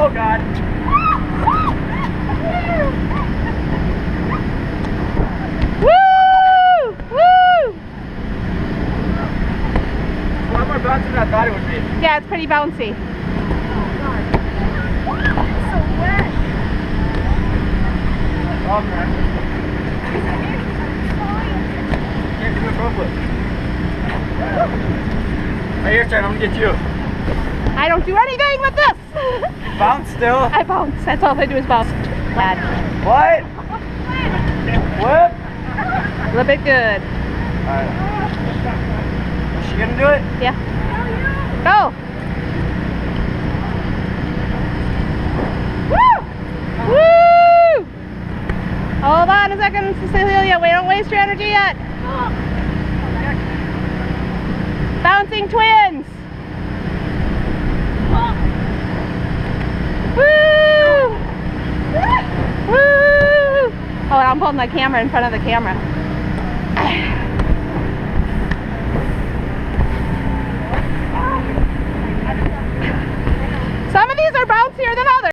Oh God. Woo! Woo! It's a lot more bouncy than I thought it would be. Yeah, it's pretty bouncy. It's so wet. Oh man. Can't do a front flip. Right, your turn. I'm gonna get you. I don't do anything with this. Bounce still. I bounce. That's all I do is bounce. Bad. What? Flip. Flip it good. Alright. Is she gonna do it? Yeah. Go. Woo! Woo! Hold on a second, Cecilia. We don't waste your energy yet. Bouncing twins. Woo! Woo! Oh, I'm holding the camera in front of the camera.